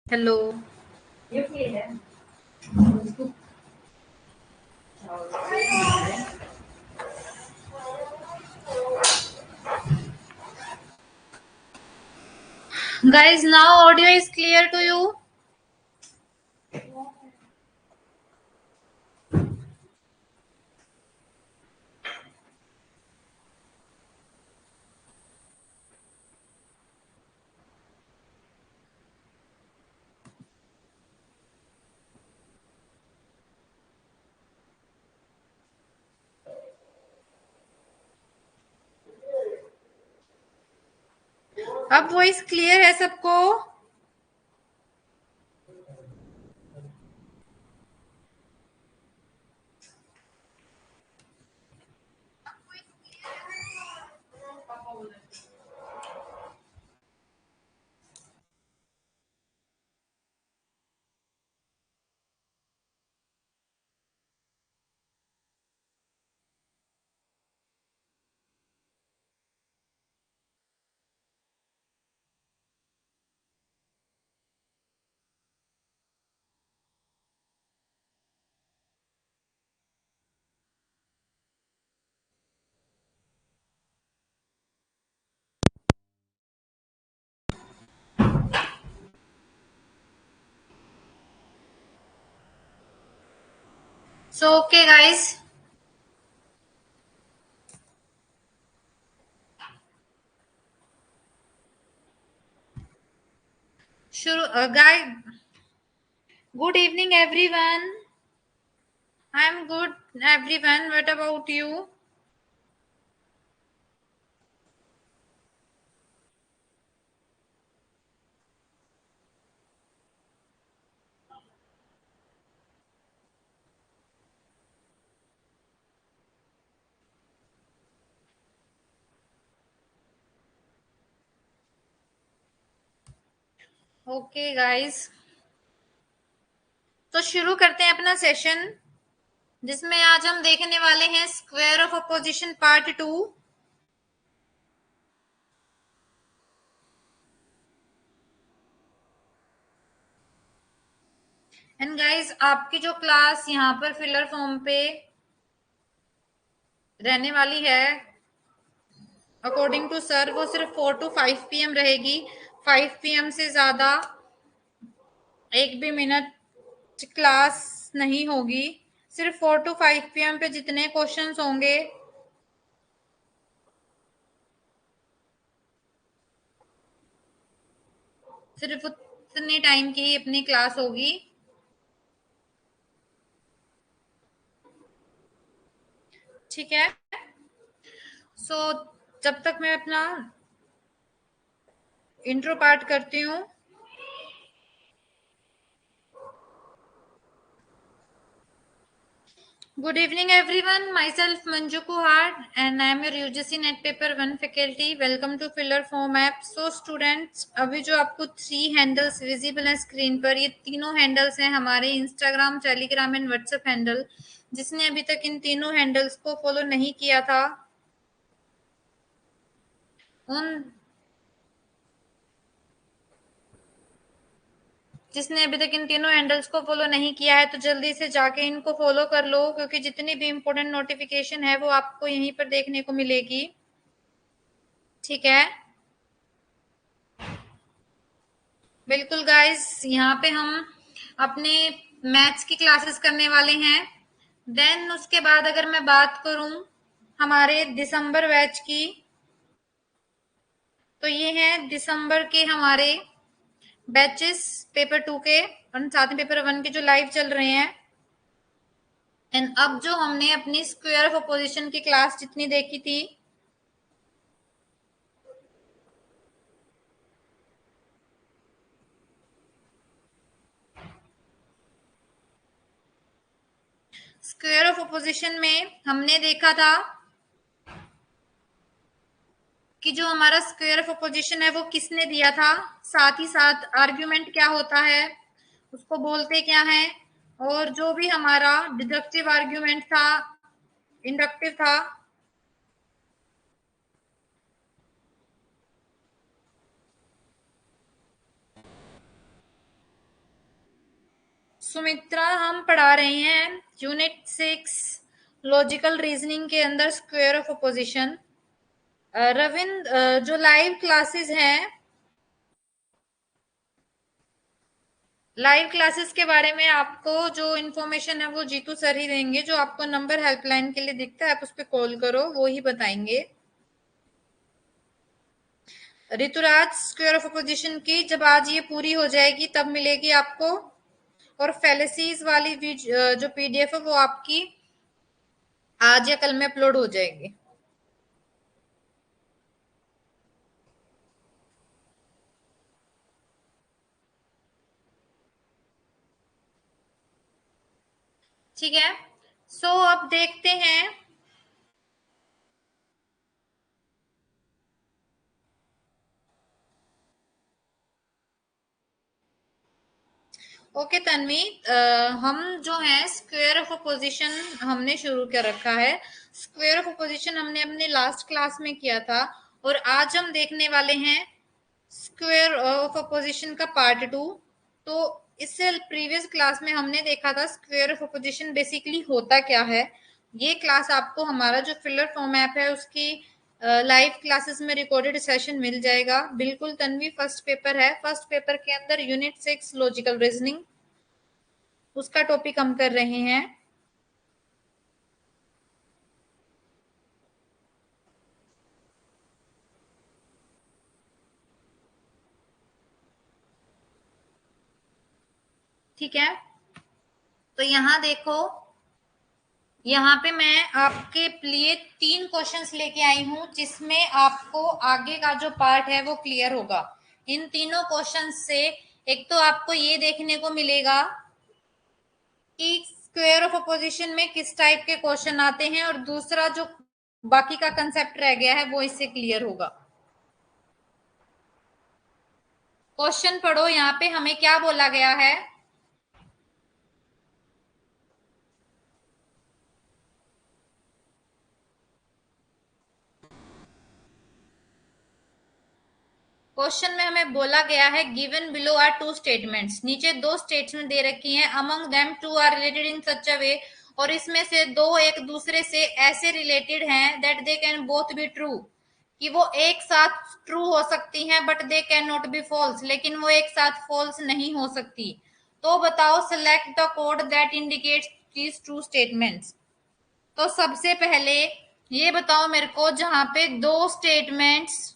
Hello. Guys, now audio is clear to you? अब voice clear है सबको? So okay guys, guys, good evening everyone. I'm good everyone. What about you? Okay guys, तो शुरू करते हैं अपना session, जिसमें आज हम देखने वाले हैं square of opposition part 2। And guys, आपकी जो क्लास यहाँ पर फिलर फॉर्म पे रहने वाली है, अकॉर्डिंग टू सर, वो सिर्फ 4 to 5 PM रहेगी। 5 PM से ज्यादा एक भी मिनट क्लास नहीं होगी। सिर्फ 4 to 5 PM पे जितने क्वेश्चंस होंगे सिर्फ उतने टाइम की ही अपनी क्लास होगी। ठीक है। सो जब तक मैं अपना इंट्रो पार्ट करती हूँ। Good evening everyone, myself Manju Kuhad and I am your UGC Net Paper 1 faculty. Welcome to Filler Form app. So students, अभी जो आपको 3 हैंडल्स विजिबल है स्क्रीन पर, ये तीनों हैंडल्स हैं हमारे Instagram, Telegram and WhatsApp handle. जिसने अभी तक इन तीनों हैंडल्स को फॉलो नहीं किया था, उन जिसने अभी तक इन तीनों हैंडल्स को फॉलो नहीं किया है तो जल्दी से जाके इनको फॉलो कर लो, क्योंकि जितनी भी इंपॉर्टेंट नोटिफिकेशन है वो आपको यहीं पर देखने को मिलेगी। ठीक है। बिल्कुल गाइस, यहाँ पे हम अपने मैथ्स की क्लासेस करने वाले हैं। देन उसके बाद अगर मैं बात करूं हमारे दिसंबर बैच की, तो ये हैं दिसंबर के हमारे बैचेस पेपर 2 के और साथ में पेपर 1 के जो लाइव चल रहे हैं। एंड अब जो हमने अपनी स्क्वायर ऑफ अपोजिशन की क्लास जितनी देखी थी, स्क्वायर ऑफ अपोजिशन में हमने देखा था कि जो हमारा स्क्वायर ऑफ अपोजिशन है वो किसने दिया था, साथ ही साथ आर्ग्यूमेंट क्या होता है, उसको बोलते क्या है, और जो भी हमारा डिडक्टिव आर्ग्यूमेंट था, इंडक्टिव था, सुमित्रा, हम पढ़ा रहे हैं यूनिट 6 लॉजिकल रीजनिंग के अंदर स्क्वायर ऑफ अपोजिशन। रविंद्र, जो लाइव क्लासेस हैं, लाइव क्लासेस के बारे में आपको जो इन्फॉर्मेशन है वो जीतू सर ही देंगे। जो आपको नंबर हेल्पलाइन के लिए दिखता है आप उस पर कॉल करो, वो ही बताएंगे। ऋतुराज, स्क्वायर ऑफ अपोजिशन की जब आज ये पूरी हो जाएगी तब मिलेगी आपको, और फेलिसीज वाली जो पीडीएफ है वो आपकी आज या कल में अपलोड हो जाएगी। ठीक है, सो अब देखते हैं। ओके तन्वी, हम जो है स्क्वायर ऑफ अपोजिशन हमने शुरू कर रखा है। स्क्वायर ऑफ अपोजिशन हमने अपने लास्ट क्लास में किया था, और आज हम देखने वाले हैं स्क्वायर ऑफ अपोजिशन का पार्ट 2। तो इससे प्रीवियस क्लास में हमने देखा था स्क्वायर ऑफ अपोजिशन बेसिकली होता क्या है। ये क्लास आपको हमारा जो फिलर फॉर्म ऐप है उसकी लाइव क्लासेस में रिकॉर्डेड सेशन मिल जाएगा। बिल्कुल तन्वी, फर्स्ट पेपर है, फर्स्ट पेपर के अंदर यूनिट 6 लॉजिकल रीजनिंग, उसका टॉपिक हम कर रहे हैं। ठीक है, तो यहाँ देखो, यहाँ पे मैं आपके लिए 3 क्वेश्चंस लेके आई हूँ जिसमें आपको आगे का जो पार्ट है वो क्लियर होगा। इन तीनों क्वेश्चंस से एक तो आपको ये देखने को मिलेगा कि स्क्वायर ऑफ अपोजिशन में किस टाइप के क्वेश्चन आते हैं, और दूसरा जो बाकी का कंसेप्ट रह गया है वो इससे क्लियर होगा। क्वेश्चन पढ़ो, यहाँ पे हमें क्या बोला गया है। क्वेश्चन में हमें बोला गया है given below are two statements, नीचे दो स्टेटमेंट दे रखी हैं, among them two are related in such a way, और इसमें से दो एक दूसरे से ऐसे रिलेटेड हैं that they can both be true, कि वो एक साथ ट्रू हो सकती हैं, but they can not be false, लेकिन वो एक साथ फॉल्स नहीं हो सकती। तो बताओ, select the code that indicates these true statements. तो सबसे पहले ये बताओ मेरे को, जहां पे दो स्टेटमेंट्स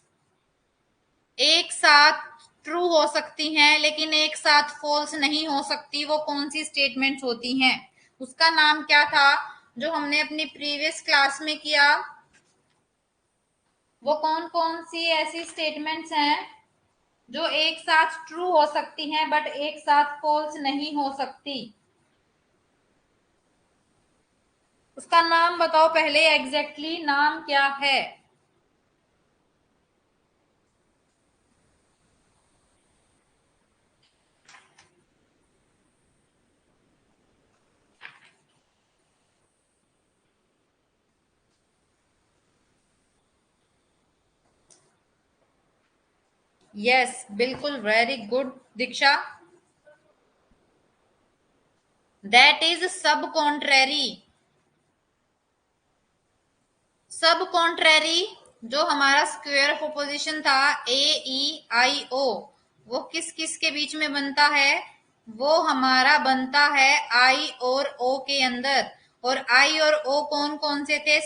एक साथ ट्रू हो सकती हैं लेकिन एक साथ फॉल्स नहीं हो सकती, वो कौन सी स्टेटमेंट्स होती हैं। उसका नाम क्या था जो हमने अपनी प्रीवियस क्लास में किया। वो कौन कौन सी ऐसी स्टेटमेंट्स हैं जो एक साथ ट्रू हो सकती हैं बट एक साथ फॉल्स नहीं हो सकती। उसका नाम बताओ पहले, एग्जैक्टली नाम क्या है। यस, बिल्कुल, very good Diksha. That is सब कॉन्ट्रेरी। सब कॉन्ट्रेरी जो हमारा स्क्वायर ऑफ अपोजिशन था ए ई आई ओ, वो किस किस के बीच में बनता है। वो हमारा बनता है आई और ओ के अंदर। और आई और ओ कौन कौन से थे,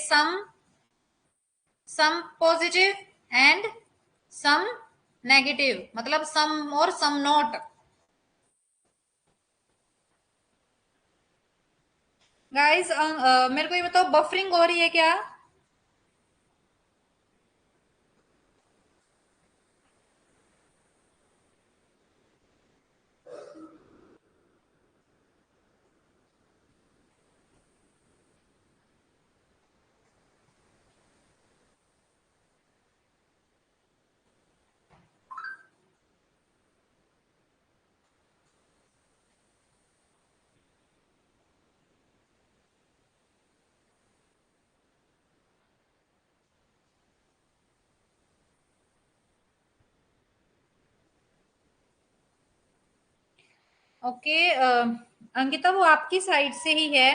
some positive and some negative, मतलब सम और सम नॉट। गाइस, मेरे को ये बताओ, बफरिंग हो रही है क्या। ओके, अंकिता वो आपकी साइड से ही है।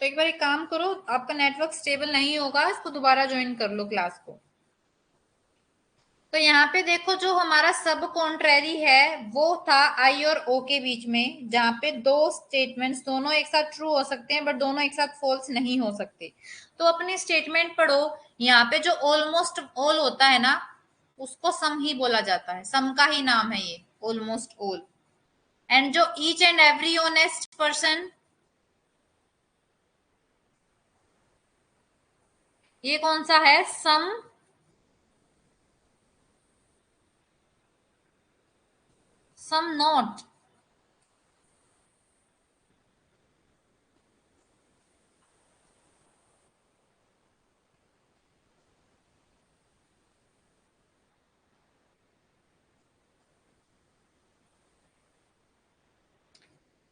तो एक बार एक काम करो, आपका नेटवर्क स्टेबल नहीं होगा, इसको दोबारा ज्वाइन कर लो क्लास को। तो यहाँ पे देखो, जो हमारा सब कॉन्ट्रेरी है वो था आई और ओ के बीच में, जहाँ पे दो स्टेटमेंट्स दोनों एक साथ ट्रू हो सकते हैं बट दोनों एक साथ फॉल्स नहीं हो सकते। तो अपनी स्टेटमेंट पढ़ो। यहाँ पे जो ऑलमोस्ट ऑल होता है ना, उसको सम ही बोला जाता है, सम का ही नाम है ये ऑलमोस्ट ऑल। एंड जो each and every honest person, ये कौन सा है? सम, सम नॉट।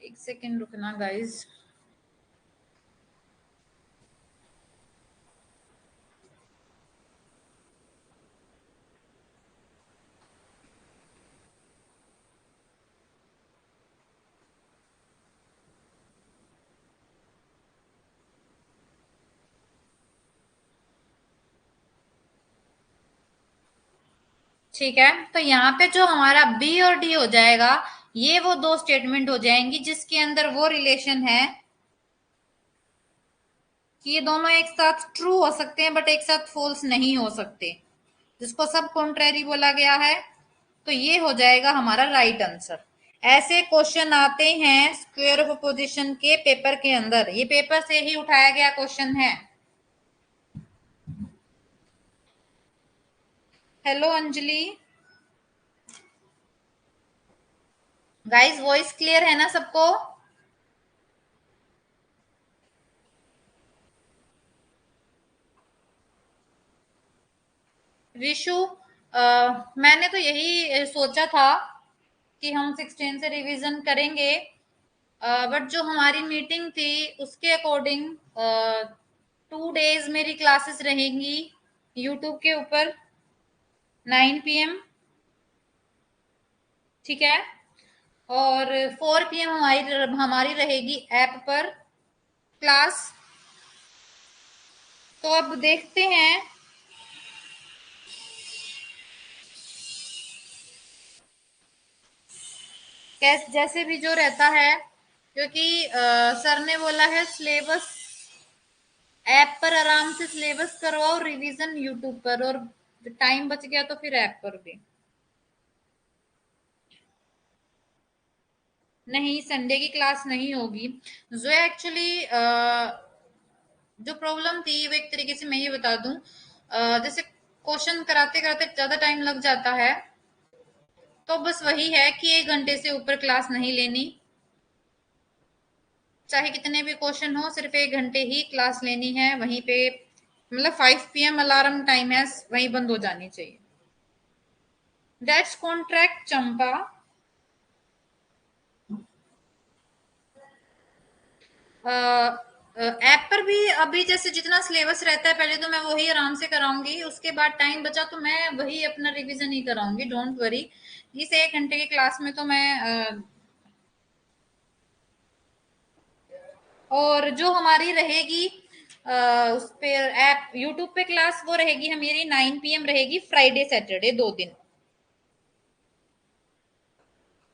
एक सेकेंड रुकना गाइज। ठीक है, तो यहाँ पे जो हमारा बी और डी हो जाएगा, ये वो दो स्टेटमेंट हो जाएंगी जिसके अंदर वो रिलेशन है कि ये दोनों एक साथ ट्रू हो सकते हैं बट एक साथ फॉल्स नहीं हो सकते, जिसको सब कॉन्ट्रेरी बोला गया है। तो ये हो जाएगा हमारा राइट आंसर। ऐसे क्वेश्चन आते हैं स्क्वायर ऑफ अपोजिशन के पेपर के अंदर, ये पेपर से ही उठाया गया क्वेश्चन है। Hello Anjali. Guys voice clear है ना सबको? विशु, मैंने तो यही सोचा था कि हम 16 से रिवीजन करेंगे, बट जो हमारी मीटिंग थी उसके अकॉर्डिंग 2 डेज मेरी क्लासेस रहेंगी यूट्यूब के ऊपर 9 PM, ठीक है। और 4 PM हमारी हमारी रहेगी ऐप पर क्लास। तो अब देखते हैं, कैसे जैसे भी जो रहता है, क्योंकि सर ने बोला है सिलेबस ऐप पर आराम से सिलेबस करवाओ, रिवीजन यूट्यूब पर, और टाइम बच गया तो फिर ऐप पर भी। नहीं, संडे की क्लास नहीं होगी। जो एक्चुअली जो प्रॉब्लम थी वो एक तरीके से मैं ये बता दूं, जैसे क्वेश्चन कराते कराते ज्यादा टाइम लग जाता है, तो बस वही है कि 1 घंटे से ऊपर क्लास नहीं लेनी, चाहे कितने भी क्वेश्चन हो, सिर्फ 1 घंटे ही क्लास लेनी है। वहीं पे मतलब 5 PM अलार्म टाइम है, वहीं बंद हो जानी चाहिए। That's contract Champa. ऐप पर भी अभी जैसे जितना सिलेबस रहता है, पहले तो मैं वही आराम से कराऊंगी, उसके बाद टाइम बचा तो मैं वही अपना रिवीजन ही कराऊंगी, डोंट वरी। इस 1 घंटे की क्लास में तो मैं और जो हमारी रहेगी उस पे ऐप यूट्यूब पे क्लास, वो रहेगी हमारी 9 PM रहेगी, फ्राइडे सैटरडे 2 दिन।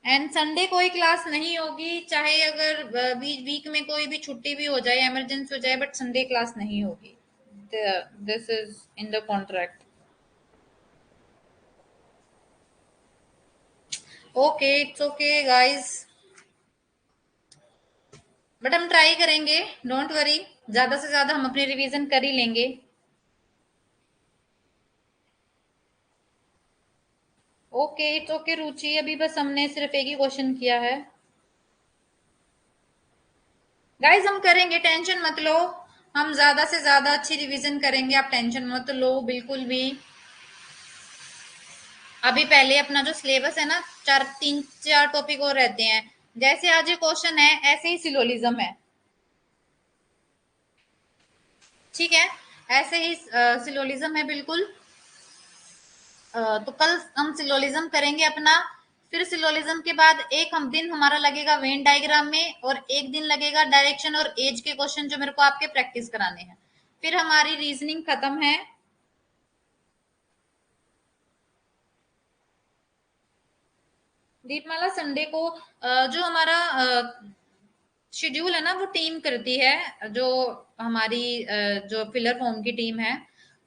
एंड संडे कोई क्लास नहीं होगी, चाहे अगर वीक में कोई भी छुट्टी भी हो जाए, इमरजेंसी हो जाए, बट संडे क्लास नहीं होगी। This is in the contract. Okay, it's okay guys, but हम ट्राई करेंगे, डोंट वरी। ज्यादा से ज्यादा हम अपनी रिवीजन कर ही लेंगे। ओके, इट्स ओके रुचि, अभी बस हमने सिर्फ एक ही क्वेश्चन किया है। गाइस हम करेंगे, टेंशन मत लो। हम ज्यादा से ज्यादा अच्छी रिवीजन करेंगे, आप टेंशन मत लो बिल्कुल भी। अभी पहले अपना जो सिलेबस है ना, 3 4 टॉपिक और रहते हैं। जैसे आज ये क्वेश्चन है, ऐसे ही सिलोलिज्म है, ठीक है। ऐसे ही सिलोलिज्म है बिल्कुल। तो कल हम सिलोलिज्म करेंगे अपना। फिर सिलोलिज्म के बाद एक हम दिन हमारा लगेगा वेन डायग्राम में, और एक दिन लगेगा डायरेक्शन और एज के क्वेश्चन जो मेरे को आपके प्रैक्टिस कराने हैं। फिर हमारी रीजनिंग खत्म है। दीपमाला, संडे को जो हमारा शेड्यूल है ना, वो टीम करती है, जो हमारी जो फिलर फॉर्म की टीम है,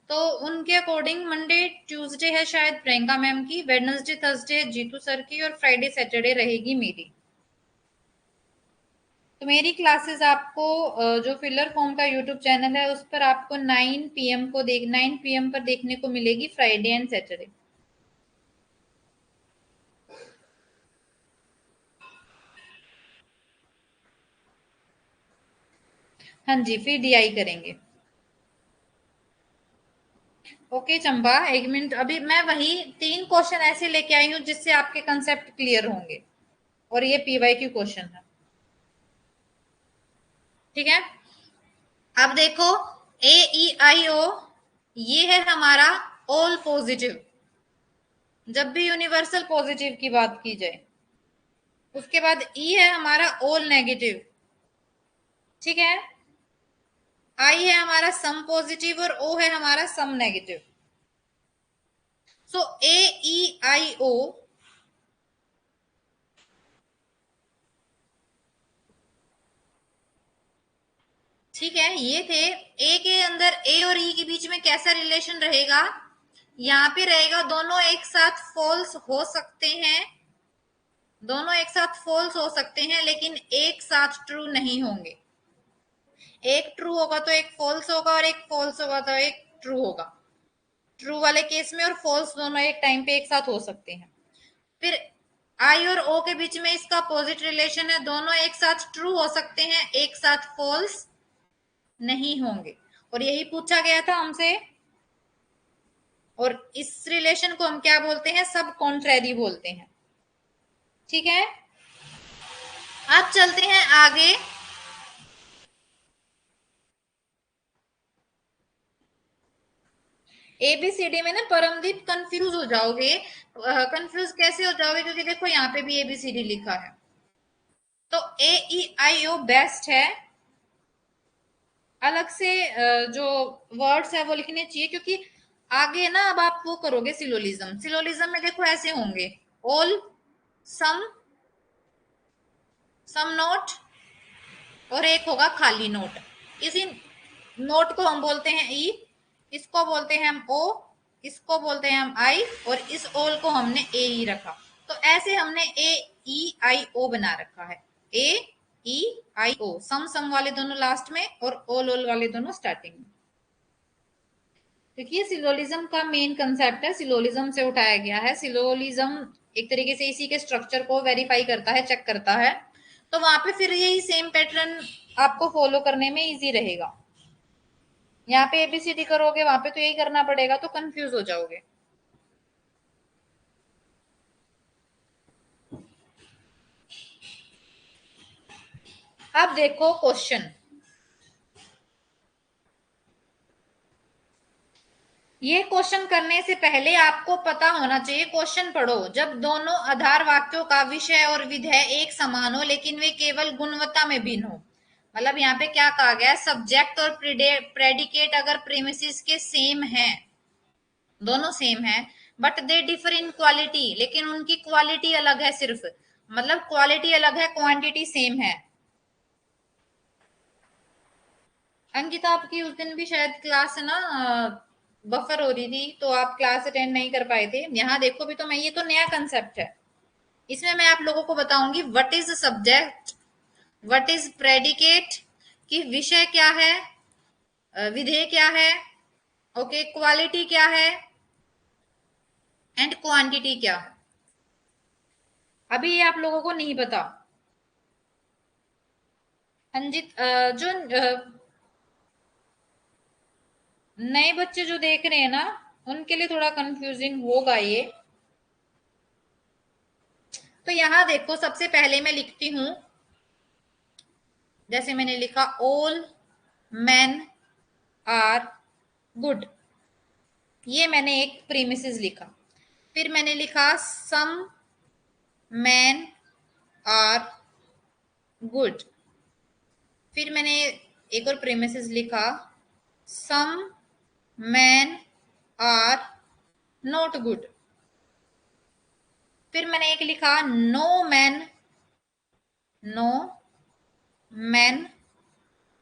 तो उनके अकॉर्डिंग मंडे ट्यूसडे है शायद प्रियंका मैम की, वेडनेसडे थर्सडे जीतू सर की, और फ्राइडे सैटरडे रहेगी मेरी। तो मेरी क्लासेस आपको जो फिलर फॉर्म का यूट्यूब चैनल है उस पर आपको 9 PM पर देखने को मिलेगी, फ्राइडे एंड सैटरडे। हाँ जी, फिर DI करेंगे। ओके चंपा, एक मिनट, अभी मैं वही 3 क्वेश्चन ऐसे लेके आई हूँ जिससे आपके कंसेप्ट क्लियर होंगे, और ये PYQ क्वेश्चन है, ठीक है। अब देखो, AEIO ये है हमारा ऑल पॉजिटिव, जब भी यूनिवर्सल पॉजिटिव की बात की जाए। उसके बाद E है हमारा ऑल नेगेटिव, ठीक है। I है हमारा सम पॉजिटिव, और O है हमारा सम नेगेटिव। सो AEIO ठीक है, ये थे। ए के अंदर ए और ई के बीच में कैसा रिलेशन रहेगा, यहाँ पे रहेगा दोनों एक साथ फॉल्स हो सकते हैं, दोनों एक साथ फॉल्स हो सकते हैं, लेकिन एक साथ ट्रू नहीं होंगे। एक ट्रू होगा तो एक फॉल्स होगा, और एक फॉल्स होगा तो एक ट्रू होगा। ट्रू वाले केस में और फॉल्स दोनों एक टाइम पे एक साथ हो सकते हैं। फिर आई और ओ के बीच में इसका अपोजिट रिलेशन है, दोनों एक साथ ट्रू हो सकते हैं, एक साथ फॉल्स नहीं होंगे, और यही पूछा गया था हमसे। और इस रिलेशन को हम क्या बोलते हैं, सब कॉन्ट्रेरी बोलते हैं, ठीक है। अब चलते हैं आगे। ABCD में ना परमदीप कंफ्यूज हो जाओगे। कंफ्यूज कैसे हो जाओगे, क्योंकि देखो यहाँ पे भी ABCD लिखा है। तो AEIO बेस्ट है, अलग से जो वर्ड्स है वो लिखने चाहिए, क्योंकि आगे ना अब आप वो करोगे सिलोलिज्म। सिलोलिज्म में देखो ऐसे होंगे, ऑल, सम, सम नोट, और एक होगा खाली नोट। इसी नोट को हम बोलते हैं ई, इसको बोलते हैं हम ओ, इसको बोलते हैं हम आई, और इस ओल को हमने ए ई रखा। तो ऐसे हमने AEIO बना रखा है। AEIO, सम सम वाले दोनों लास्ट में, और ओल ओल वाले दोनों स्टार्टिंग में। क्योंकि ये सिलोलिज्म का मेन कंसेप्ट है, सिलोलिज्म से उठाया गया है। सिलोलिज्म एक तरीके से इसी के स्ट्रक्चर को वेरीफाई करता है, चेक करता है, तो वहां पे फिर यही सेम पैटर्न आपको फॉलो करने में इजी रहेगा। यहाँ पे ABCD करोगे, वहां पे तो यही करना पड़ेगा, तो कंफ्यूज हो जाओगे। अब देखो क्वेश्चन, ये क्वेश्चन करने से पहले आपको पता होना चाहिए, क्वेश्चन पढ़ो, जब दोनों आधार वाक्यों का विषय और विधेय एक समान हो लेकिन वे केवल गुणवत्ता में भिन्न हो। मतलब यहाँ पे क्या कहा गया है, सब्जेक्ट और प्रेडिकेट अगर प्रीमिसेस के सेम है, दोनों सेम है, but they differ in quality, लेकिन उनकी क्वालिटी अलग है सिर्फ, मतलब क्वालिटी अलग है, क्वांटिटी सेम है। अंकिता, आपकी उस दिन भी शायद क्लास है ना, बफर हो रही थी, तो आप क्लास अटेंड नहीं कर पाए थे। यहाँ देखो भी, तो मैं, ये तो नया कंसेप्ट है, इसमें मैं आप लोगों को बताऊंगी what is subject, what is predicate, कि विषय क्या है, विधेय क्या है, ओके, क्वालिटी क्या है, एंड क्वांटिटी क्या है। अभी ये आप लोगों को नहीं पता। अंजित, जो नए बच्चे जो देख रहे हैं ना, उनके लिए थोड़ा कंफ्यूजिंग होगा ये। तो यहां देखो, सबसे पहले मैं लिखती हूं, जैसे मैंने लिखा ऑल मैन आर गुड, ये मैंने एक प्रीमिसेस लिखा। फिर मैंने लिखा सम मैन आर गुड। फिर मैंने एक और प्रेमिसेस लिखा सम मैन आर नॉट गुड। फिर मैंने एक लिखा नो मैन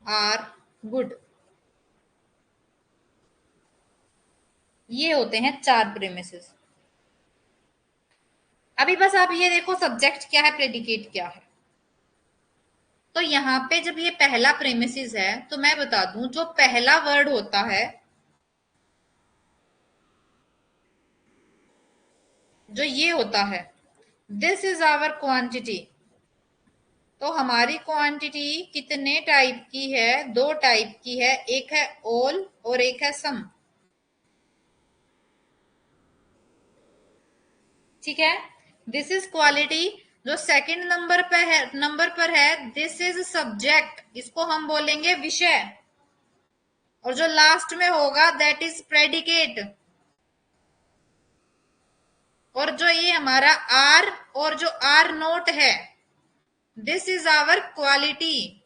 आर गुड। ये होते हैं 4 प्रेमिसेस। अभी बस आप ये देखो सब्जेक्ट क्या है, प्रेडिकेट क्या है। तो यहाँ पे जब ये पहला प्रेमिसिस है तो मैं बता दूं जो पहला वर्ड होता है, जो ये होता है दिस इज आवर क्वांटिटी। तो हमारी क्वांटिटी कितने टाइप की है? 2 टाइप की है, एक है ऑल और एक है सम। ठीक है। This is quality. जो सेकंड नंबर पर है दिस इज सब्जेक्ट, इसको हम बोलेंगे विषय। और जो लास्ट में होगा दैट इज प्रेडिकेट। और जो ये हमारा आर और जो आर नोट है दिस इज आवर क्वालिटी।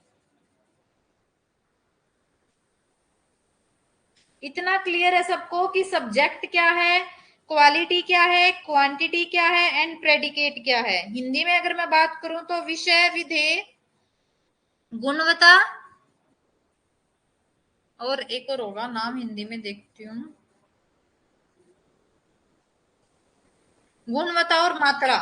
इतना क्लियर है सबको कि सब्जेक्ट क्या है, क्वालिटी क्या है, क्वांटिटी क्या है एंड प्रेडिकेट क्या है। हिंदी में अगर मैं बात करूं तो विषय, विधेय, गुणवत्ता और एक और होगा, नाम हिंदी में देखती हूँ, गुणवत्ता और मात्रा।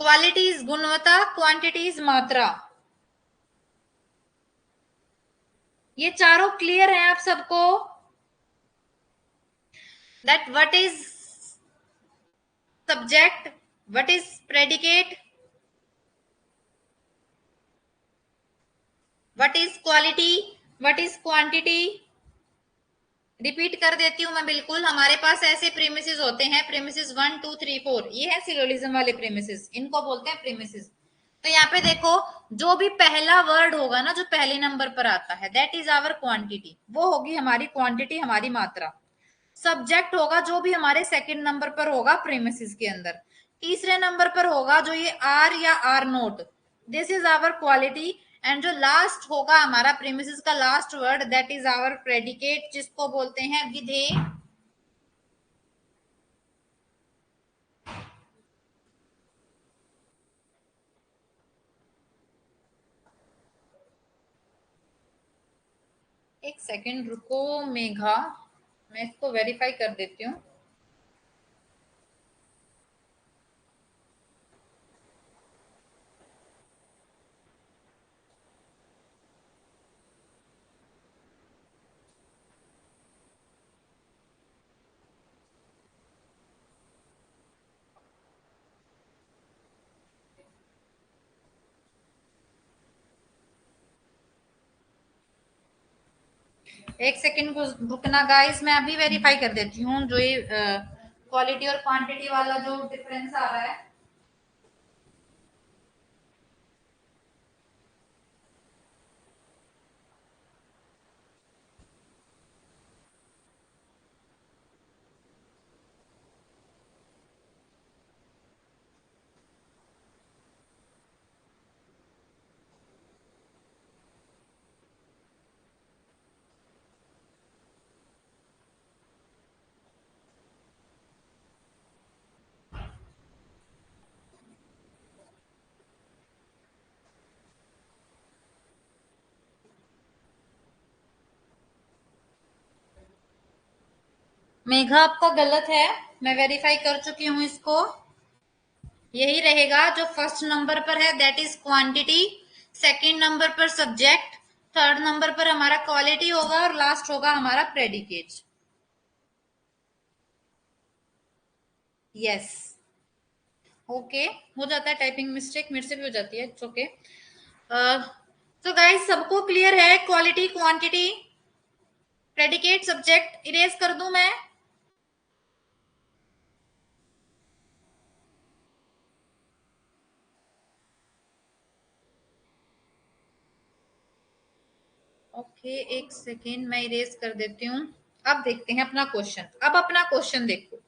क्वालिटी इज गुणवत्ता, क्वांटिटी इज मात्रा। ये चारों क्लियर है आप सबको? That what is subject, what is predicate, what is quality, what is quantity. Repeat कर देती हूं मैं बिल्कुल। हमारे पास ऐसे प्रीमिसेस होते हैं, प्रीमिसेस 1 2 3 4, ये है सिलोजिज्म वाले प्रीमिसेस, इनको बोलते हैं प्रीमिसेस। तो यहाँ पे देखो जो भी पहला वर्ड होगा ना, जो पहले नंबर पर आता है दैट इज आवर क्वांटिटी, वो होगी हमारी क्वांटिटी, हमारी मात्रा। सब्जेक्ट होगा जो भी हमारे सेकंड नंबर पर होगा प्रीमिसेस के अंदर। तीसरे नंबर पर होगा जो ये आर या are not, this is our quality. And जो लास्ट होगा हमारा प्रीमिसेस का last word that is our predicate, जिसको बोलते हैं विधेय। एक सेकंड रुको मेघा, मैं इसको वेरीफाई कर देती हूँ। एक सेकंड को रुकना गाइस, मैं अभी वेरीफाई कर देती हूँ जो ये क्वालिटी और क्वांटिटी वाला जो डिफरेंस आ रहा है। मेघा आपका गलत है, मैं वेरीफाई कर चुकी हूँ इसको। यही रहेगा जो फर्स्ट नंबर पर है that is quantity, second number पर सब्जेक्ट, थर्ड नंबर पर हमारा क्वालिटी होगा और लास्ट होगा हमारा प्रेडिकेट। Yes, okay. हो जाता है टाइपिंग मिस्टेक, मेरे से भी हो जाती है, इट्स ओके। तो गाइस सबको क्लियर है? Quality, quantity, predicate, subject erase कर दूं मैं? ओके, एक सेकेंड, मैं इरेज कर देती हूँ। अब देखते हैं अपना क्वेश्चन। अब अपना क्वेश्चन देखो,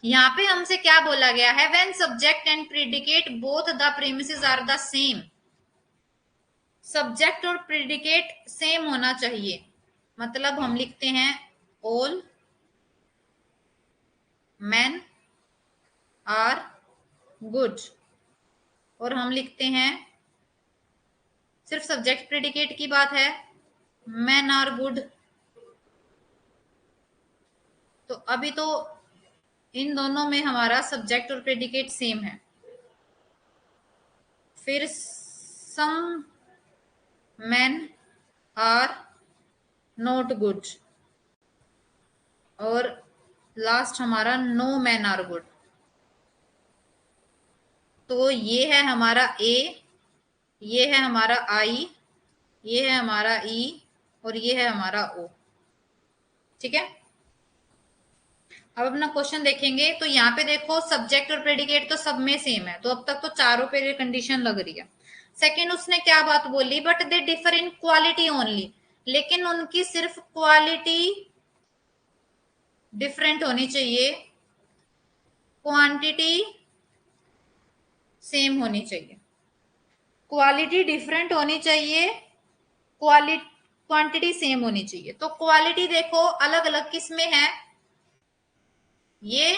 यहाँ पे हमसे क्या बोला गया है, when subject and predicate both the premises are the same. Subject और प्रेडिकेट सेम होना चाहिए, मतलब हम लिखते हैं ऑल मैन आर गुड, और हम लिखते हैं सिर्फ सब्जेक्ट प्रेडिकेट की बात है, मैन आर गुड। तो अभी तो इन दोनों में हमारा सब्जेक्ट और प्रेडिकेट सेम है। फिर सम मैन आर नॉट गुड, और लास्ट हमारा नो मैन आर गुड। तो ये है हमारा ए, ये है हमारा आई, ये है हमारा ई, और ये है हमारा ओ। ठीक है, अब अपना क्वेश्चन देखेंगे। तो यहाँ पे देखो सब्जेक्ट और प्रेडिकेट तो सब में सेम है, तो अब तक तो चारों पे कंडीशन लग रही है। सेकंड उसने क्या बात बोली, but they differ in quality only, लेकिन उनकी सिर्फ क्वालिटी डिफरेंट होनी चाहिए, क्वांटिटी सेम होनी चाहिए। क्वालिटी डिफरेंट होनी चाहिए, क्वालिटी क्वांटिटी सेम होनी चाहिए। तो क्वालिटी देखो अलग अलग किस में है, ये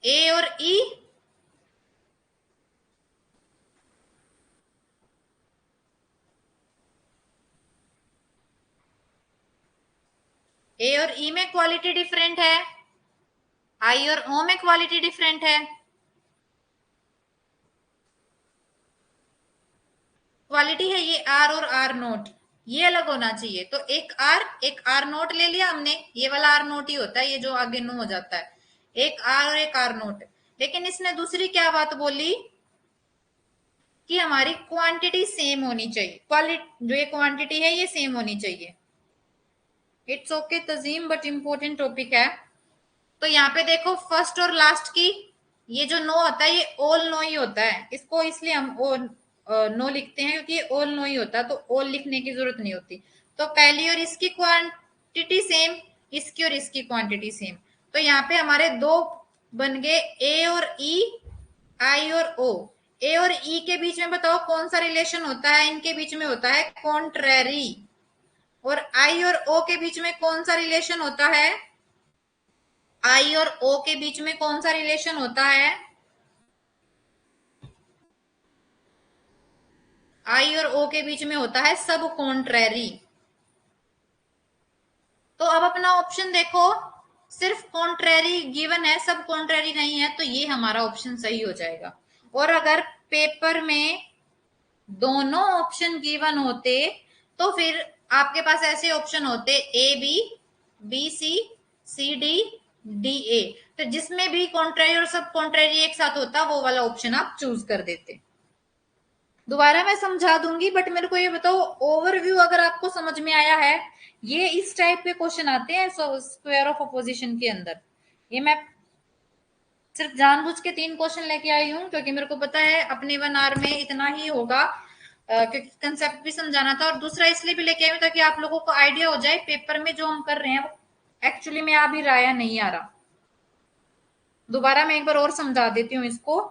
ए और ई, ए और ई में क्वालिटी डिफरेंट है, आई और ओ में क्वालिटी डिफरेंट है। क्वालिटी है ये आर और आर नोट, ये अलग होना चाहिए। तो एक आर नोट ले लिया हमने, ये वाला आर नोट ही होता है, ये जो आगे नो हो जाता है, एक आर और एक आर नोट। लेकिन इसने दूसरी क्या बात बोली कि हमारी क्वांटिटी सेम होनी चाहिए, क्वालिटी जो ये क्वांटिटी है ये सेम होनी चाहिए। It's okay Tazeem, but important topic है। तो यहाँ पे देखो फर्स्ट और लास्ट की, ये जो नो होता है ये ऑल नो ही होता है, इसको इसलिए हम नो लिखते हैं क्योंकि ये ऑल नो ही होता है, तो ऑल लिखने की जरूरत नहीं होती। तो पहली और इसकी क्वांटिटी सेम, इसकी और इसकी क्वांटिटी सेम। तो यहाँ पे हमारे दो बन गए, ए और ई, आई और ओ। ए और ई के बीच में बताओ कौन सा रिलेशन होता है, इनके बीच में होता है कॉन्ट्रेरी। और आई और ओ के बीच में कौन सा रिलेशन होता है, आई और ओ के बीच में कौन सा रिलेशन होता है, आई और ओ के बीच में होता है सब कॉन्ट्रेरी। तो अब अपना ऑप्शन देखो, सिर्फ कॉन्ट्रेरी गिवन है, सब कॉन्ट्रेरी नहीं है, तो ये हमारा ऑप्शन सही हो जाएगा। और अगर पेपर में दोनों ऑप्शन गिवन होते तो फिर आपके पास ऐसे ऑप्शन होते A B, B C, C D, D A. तो जिसमें भी कॉन्ट्रेरी और सब कॉन्ट्रेरी एक साथ होता वो वाला ऑप्शन आप चूज कर देते। दोबारा मैं समझा दूंगी, बट मेरे को ये बताओ ओवरव्यू अगर आपको समझ में आया है। ये इस टाइप के क्वेश्चन आते हैं स्क्वायर ऑफ अपोजिशन के अंदर। ये मैं सिर्फ जानबूझ के 3 क्वेश्चन लेके आई हूँ क्योंकि मेरे को पता है अपने 1 आवर में इतना ही होगा, क्योंकि कंसेप्ट भी समझाना था। और दूसरा इसलिए भी लेके आई हूँ ताकि आप लोगों को आइडिया हो जाए पेपर में जो हम कर रहे हैं वो एक्चुअली में आ भी रहा है नहीं आ रहा। दोबारा मैं एक बार और समझा देती हूँ इसको,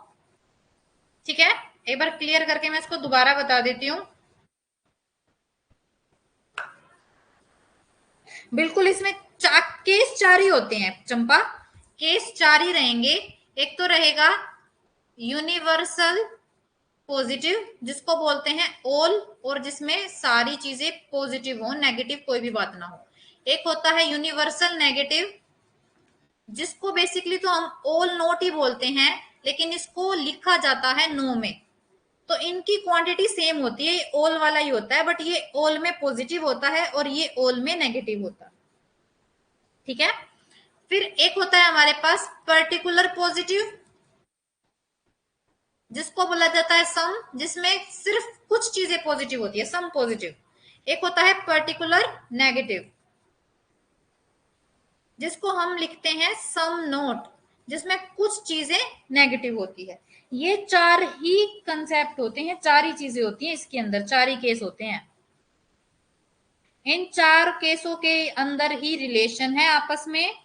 ठीक है, एक बार क्लियर करके मैं इसको दोबारा बता देती हूँ। बिल्कुल, इसमें केस 4 ही होते हैं चंपा, केस 4 ही रहेंगे। एक तो रहेगा यूनिवर्सल पॉजिटिव जिसको बोलते हैं ऑल, और जिसमें सारी चीजें पॉजिटिव हो, नेगेटिव कोई भी बात ना हो। एक होता है यूनिवर्सल नेगेटिव जिसको बेसिकली तो हम ऑल नोट ही बोलते हैं, लेकिन इसको लिखा जाता है नो में। तो इनकी क्वांटिटी सेम होती है, ऑल वाला ही होता है, बट ये ऑल में पॉजिटिव होता है और ये ऑल में नेगेटिव होता है। ठीक है, फिर एक होता है हमारे पास पर्टिकुलर पॉजिटिव जिसको बोला जाता है सम, जिसमें सिर्फ कुछ चीजें पॉजिटिव होती है, सम पॉजिटिव। एक होता है पर्टिकुलर नेगेटिव जिसको हम लिखते हैं सम नोट, जिसमें कुछ चीजें नेगेटिव होती है। ये 4 ही कंसेप्ट होते हैं, 4 ही चीजें होती हैं इसके अंदर, 4 ही केस होते हैं। इन 4 केसों के अंदर ही रिलेशन है आपस में,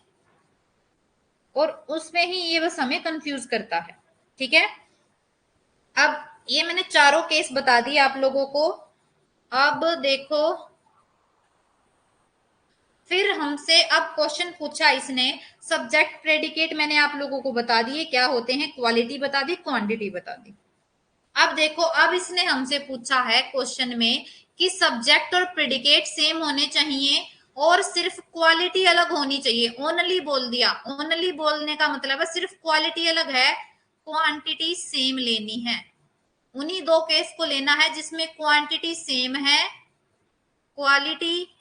और उसमें ही ये बस हमें कंफ्यूज करता है। ठीक है, अब ये मैंने चारों केस बता दिए आप लोगों को। अब देखो, फिर हमसे अब क्वेश्चन पूछा इसने, सब्जेक्ट प्रेडिकेट मैंने आप लोगों को बता दिए क्या होते हैं, क्वालिटी बता दी, क्वांटिटी बता दी। अब देखो, अब इसने हमसे पूछा है क्वेश्चन में कि सब्जेक्ट और प्रेडिकेट सेम होने चाहिए और सिर्फ क्वालिटी अलग होनी चाहिए। ओनली बोल दिया, ओनली बोलने का मतलब है सिर्फ क्वालिटी अलग है, क्वांटिटी सेम लेनी है। उन्हीं दो केस को लेना है जिसमें क्वांटिटी सेम है, क्वालिटी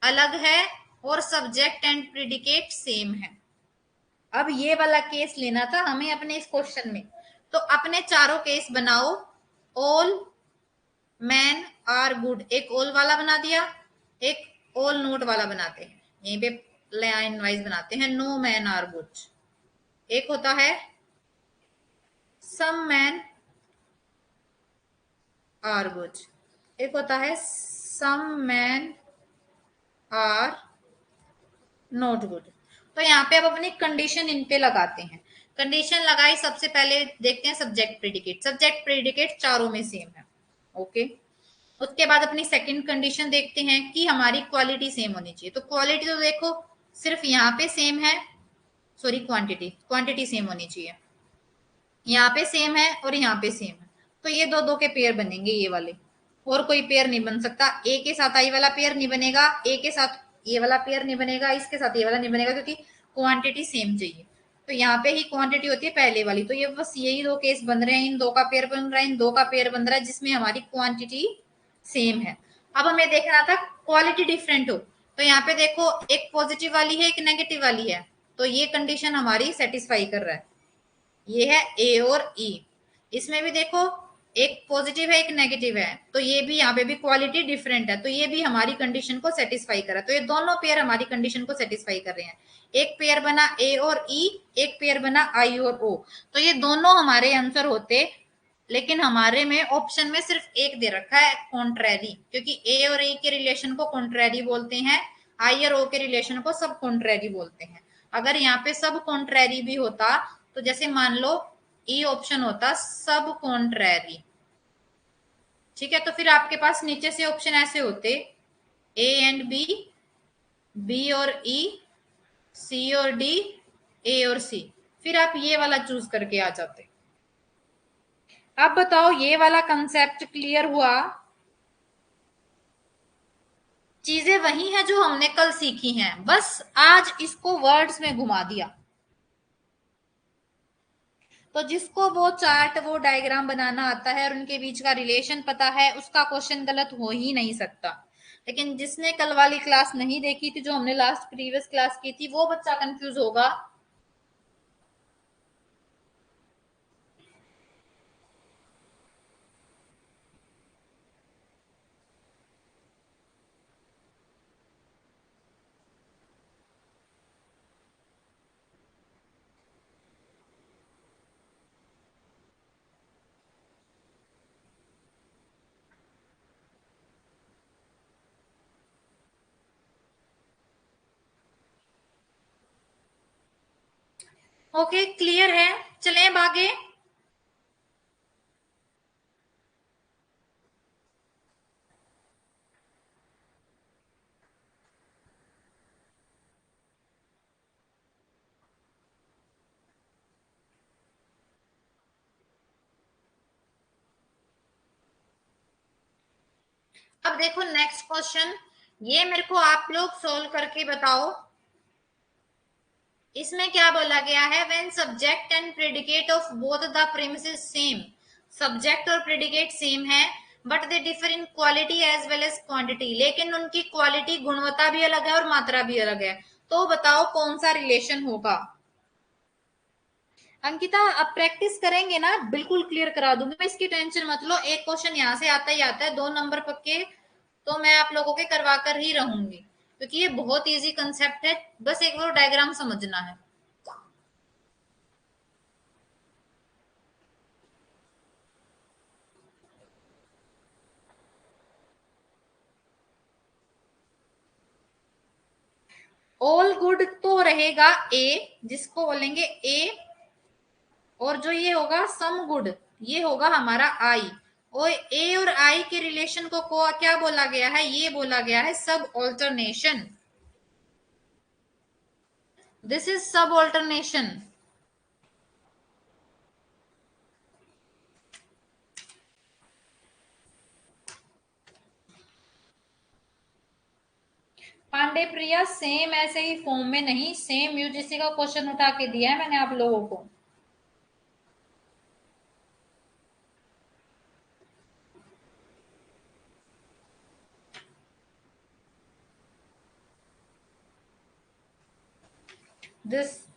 अलग है और सब्जेक्ट एंड प्रेडिकेट सेम है। अब ये वाला केस लेना था हमें अपने इस क्वेश्चन में। तो अपने चारों केस बनाओ। ऑल मैन आर गुड, एक ऑल वाला बना दिया, एक ऑल नोट वाला बनाते हैं, यहीं पे लाइन वाइज बनाते हैं। नो मैन आर गुड, एक होता है सम मैन आर गुड, एक होता है सम मैन आर नॉट गुड। तो यहाँ पे अब अपनी कंडीशन इन पे लगाते हैं। कंडीशन लगाई, सबसे पहले देखते हैं सब्जेक्ट प्रेडिकेट। सब्जेक्ट प्रेडिकेट चारों में सेम है, ओके। उसके बाद अपनी सेकंड कंडीशन देखते हैं कि हमारी क्वालिटी सेम होनी चाहिए। तो क्वालिटी तो देखो सिर्फ यहाँ पे सेम है, सॉरी क्वांटिटी, क्वांटिटी सेम होनी चाहिए। यहाँ पे सेम है और यहाँ पे सेम है, तो ये दो दो के पेयर बनेंगे ये वाले, और कोई पेयर नहीं बन सकता। ए के साथ आई वाला पेयर नहीं बनेगा, ए के साथ ये वाला पेयर नहीं बनेगा, इसके साथ ये वाला नहीं बनेगा, क्योंकि क्वांटिटी सेम चाहिए। तो यहाँ पे ही क्वांटिटी होती है पहले वाली। तो ये बस यही दो केस बन रहे हैं, इन दो का पेयर बन रहा है, इन दो का पेयर बन रहा है जिसमें हमारी क्वांटिटी सेम है। अब हमें देखना था क्वालिटी डिफरेंट हो। तो यहाँ पे देखो एक पॉजिटिव वाली है, एक नेगेटिव वाली है, तो ये कंडीशन हमारी सेटिस्फाई कर रहा है। ये है ए और ई। इसमें भी देखो एक पॉजिटिव है एक नेगेटिव है, तो ये भी यहाँ पे भी क्वालिटी डिफरेंट है, तो ये भी हमारी कंडीशन को सेटिस्फाई कर रहा है। तो ये दोनों पेयर हमारी कंडीशन को सेटिस्फाई कर रहे हैं। एक पेयर बना ए और ई, एक पेयर बना आई और ओ, तो ये दोनों हमारे आंसर होते। लेकिन हमारे में ऑप्शन में सिर्फ एक दे रखा है कॉन्ट्रेरी, क्योंकि ए और ई के रिलेशन को कॉन्ट्रेरी बोलते हैं, आई और ओ के रिलेशन को सब कॉन्ट्रेरी बोलते हैं। अगर यहाँ पे सब कॉन्ट्रेरी भी होता, तो जैसे मान लो ई ऑप्शन होता सब कॉन्ट्रेरी, ठीक है, तो फिर आपके पास नीचे से ऑप्शन ऐसे होते ए एंड बी, बी और ई, सी और डी, ए और सी, फिर आप ये वाला चूज करके आ जाते। अब बताओ ये वाला कंसेप्ट क्लियर हुआ? चीजें वही हैं जो हमने कल सीखी हैं, बस आज इसको वर्ड्स में घुमा दिया। तो जिसको वो चार्ट वो डायग्राम बनाना आता है और उनके बीच का रिलेशन पता है, उसका क्वेश्चन गलत हो ही नहीं सकता। लेकिन जिसने कल वाली क्लास नहीं देखी थी, जो हमने लास्ट प्रीवियस क्लास की थी, वो बच्चा कंफ्यूज होगा। ओके, क्लियर है, चलें अब आगे। अब देखो नेक्स्ट क्वेश्चन, ये मेरे को आप लोग सोल्व करके बताओ। इसमें क्या बोला गया है, when subject and predicate of both the premises same, subject और प्रेडिकेट सेम है but they differ in quality as well as quantity, लेकिन उनकी क्वालिटी गुणवत्ता भी अलग है और मात्रा भी अलग है। तो बताओ कौन सा रिलेशन होगा? अंकिता अब प्रैक्टिस करेंगे ना, बिल्कुल क्लियर करा दूंगी मैं, इसकी टेंशन मत लो। एक क्वेश्चन यहाँ से आता ही आता है, 2 नंबर पक्के तो मैं आप लोगों के करवा कर ही रहूंगी, क्योंकि ये बहुत इजी कंसेप्ट है, बस एक बार डायग्राम समझना है। ऑल गुड तो रहेगा ए, जिसको बोलेंगे ए, और जो ये होगा सम गुड, ये होगा हमारा आई। और ए और आई के रिलेशन को क्या बोला गया है? ये बोला गया है सब ऑल्टरनेशन। दिस इज सब ऑल्टरनेशन। पांडे प्रिया, सेम ऐसे ही फॉर्म में नहीं, सेम यूजीसी का क्वेश्चन उठा के दिया है मैंने आप लोगों को।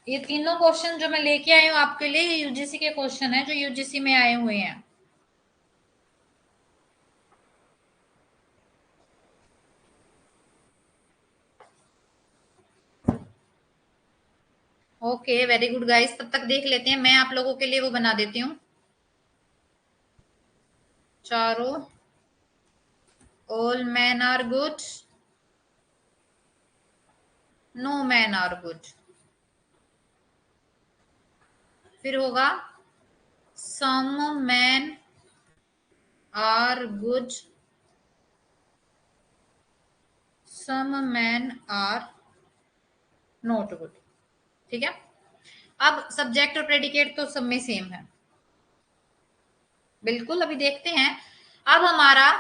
ये तीनों क्वेश्चन जो मैं लेके आई हूँ आपके लिए, ये यूजीसी के क्वेश्चन है जो यूजीसी में आए हुए हैं। Okay, very good guys. तब तक देख लेते हैं, मैं आप लोगों के लिए वो बना देती हूँ चारों। All man are good, no man are good. फिर होगा some man are good, some man are not good. ठीक है। अब सब्जेक्ट और प्रेडिकेट तो सब में सेम है, बिल्कुल। अभी देखते हैं। अब हमारा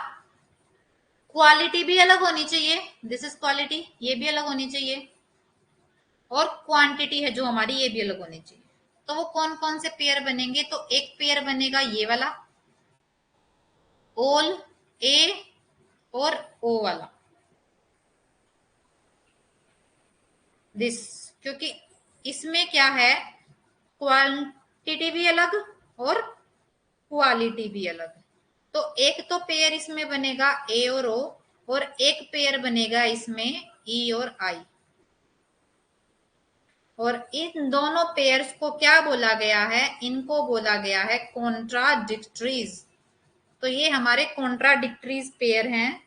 क्वालिटी भी अलग होनी चाहिए, दिस इज क्वालिटी, ये भी अलग होनी चाहिए, और क्वांटिटी है जो हमारी, ये भी अलग होनी चाहिए। तो वो कौन कौन से पेयर बनेंगे? तो एक पेयर बनेगा ये वाला, ऑल ए और ओ वाला, दिस। क्योंकि इसमें क्या है, क्वांटिटी भी अलग और क्वालिटी भी अलग। तो एक तो पेयर इसमें बनेगा ए और ओ, और एक पेयर बनेगा इसमें ई और आई। और इन दोनों पेयर्स को क्या बोला गया है? इनको बोला गया है कॉन्ट्राडिक्टरीज। तो ये हमारे कॉन्ट्राडिक्टरीज पेयर हैं,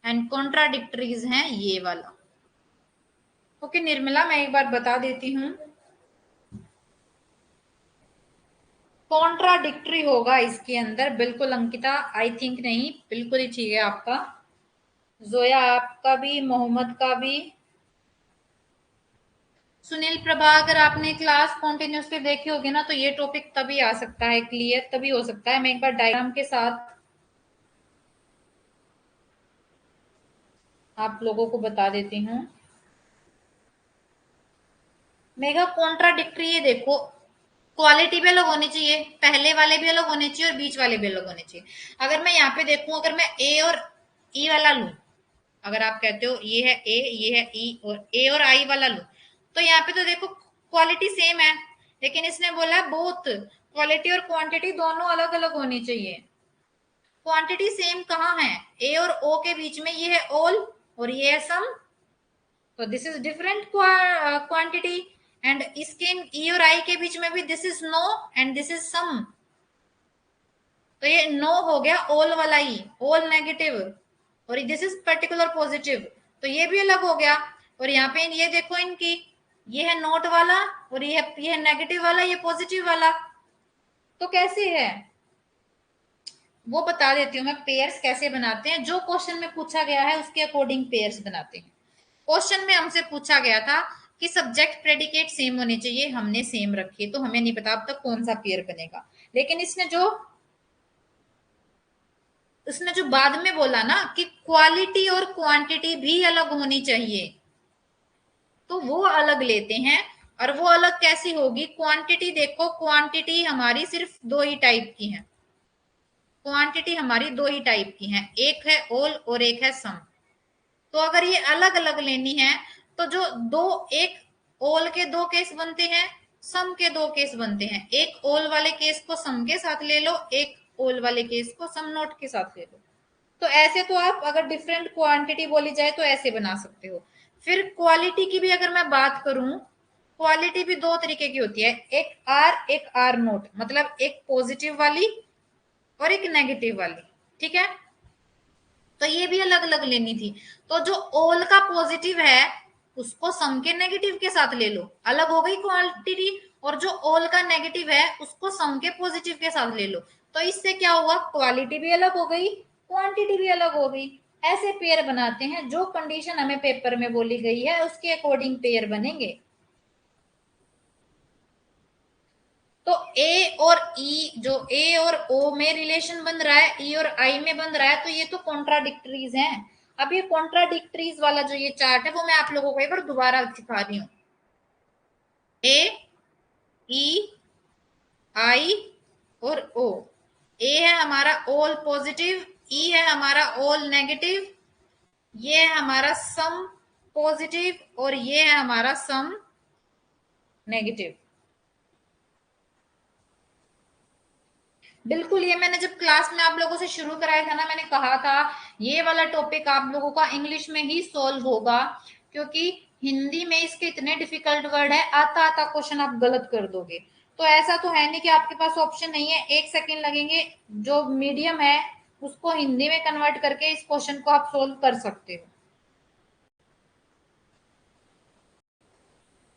एंड कॉन्ट्राडिक्टरीज हैं ये वाला। ओके निर्मला, मैं एक बार बता देती हूँ। कॉन्ट्राडिक्टरी होगा इसके अंदर, बिल्कुल अंकिता, आई थिंक नहीं, बिल्कुल ही ठीक है आपका। जोया आपका भी, मोहम्मद का भी। सुनील प्रभा, अगर आपने क्लास कॉन्टिन्यूसली देखी होगी ना, तो ये टॉपिक तभी आ सकता है क्लियर, तभी हो सकता है। मैं एक बार डायग्राम के साथ आप लोगों को बता देती हूँ। मेगा कॉन्ट्राडिक्टरी, ये देखो, क्वालिटी भी अलग होनी चाहिए, पहले वाले भी अलग होने चाहिए और बीच वाले भी अलग होने चाहिए। अगर मैं यहाँ पे देखूं, अगर मैं ए और ई वाला लूं, अगर आप कहते हो ये है ए, ये है ई, और ए और आई वाला लूं, तो यहाँ पे तो देखो क्वालिटी सेम है, लेकिन इसने बोला है बोथ क्वालिटी और क्वांटिटी दोनों अलग अलग होनी चाहिए। क्वांटिटी सेम कहाँ है? ए और ओ के बीच में ये है ऑल और ये है सम, तो this is different quantity. And इसके ई और आई के बीच में भी this is no and this is some, तो ये नो हो गया ऑल वाला ही, ऑल नेगेटिव, और दिस इज पर्टिकुलर पॉजिटिव, तो ये भी अलग हो गया। और यहाँ पे ये देखो इनकी, ये है नोट वाला और ये है नेगेटिव वाला, ये पॉजिटिव वाला, तो कैसे है वो बता देती हूँ मैं। पेयर्स कैसे बनाते हैं, जो क्वेश्चन में पूछा गया है उसके अकॉर्डिंग पेयर्स बनाते हैं। क्वेश्चन में हमसे पूछा गया था कि सब्जेक्ट प्रेडिकेट सेम होने चाहिए, हमने सेम रखी, तो हमें नहीं पता अब तक कौन सा पेयर बनेगा। लेकिन इसने जो बाद में बोला ना कि क्वालिटी और क्वांटिटी भी अलग होनी चाहिए, तो वो अलग लेते हैं। और वो अलग कैसी होगी? क्वांटिटी देखो, क्वांटिटी हमारी सिर्फ दो ही टाइप की है, क्वांटिटी हमारी दो ही टाइप की है, एक है ऑल और एक है सम। तो अगर ये अलग अलग लेनी है, तो जो दो, एक ऑल के दो केस बनते हैं, सम के दो केस बनते हैं, एक ऑल वाले केस को सम के साथ ले लो, एक ऑल वाले केस को सम नोट के साथ ले लो। तो ऐसे तो आप अगर डिफरेंट क्वांटिटी बोली जाए तो ऐसे बना सकते हो। फिर क्वालिटी की भी अगर मैं बात करूं, क्वालिटी भी दो तरीके की होती है, एक आर नोट, मतलब एक पॉजिटिव वाली और एक नेगेटिव वाली। ठीक है, तो ये भी अलग अलग लेनी थी। तो जो ऑल का पॉजिटिव है, उसको सम के नेगेटिव के साथ ले लो, अलग हो गई क्वांटिटी। और जो ऑल का नेगेटिव है उसको सम के पॉजिटिव के साथ ले लो, तो इससे क्या हुआ, क्वालिटी भी अलग हो गई, क्वांटिटी भी अलग हो गई। ऐसे पेयर बनाते हैं, जो कंडीशन हमें पेपर में बोली गई है उसके अकॉर्डिंग पेयर बनेंगे। तो ए और ई, जो ए और ओ में रिलेशन बन रहा है, ई और आई में बन रहा है, तो ये तो कॉन्ट्राडिक्टरीज हैं। अब ये कॉन्ट्राडिक्टरीज वाला जो ये चार्ट है वो मैं आप लोगों को एक बार दोबारा दिखा रही हूँ। ए, ई, आई और ओ। ए है हमारा ऑल पॉजिटिव, ई है हमारा ऑल नेगेटिव, ये है हमारा सम पॉजिटिव और ये है हमारा सम नेगेटिव। बिल्कुल, ये मैंने जब क्लास में आप लोगों से शुरू कराया था ना, मैंने कहा था ये वाला टॉपिक आप लोगों का इंग्लिश में ही सॉल्व होगा, क्योंकि हिंदी में इसके इतने डिफिकल्ट वर्ड है, आता आता क्वेश्चन आप गलत कर दोगे। तो ऐसा तो है नहीं कि आपके पास ऑप्शन नहीं है, 1 सेकेंड लगेंगे, जो मीडियम है उसको हिंदी में कन्वर्ट करके इस क्वेश्चन को आप सोल्व कर सकते हो।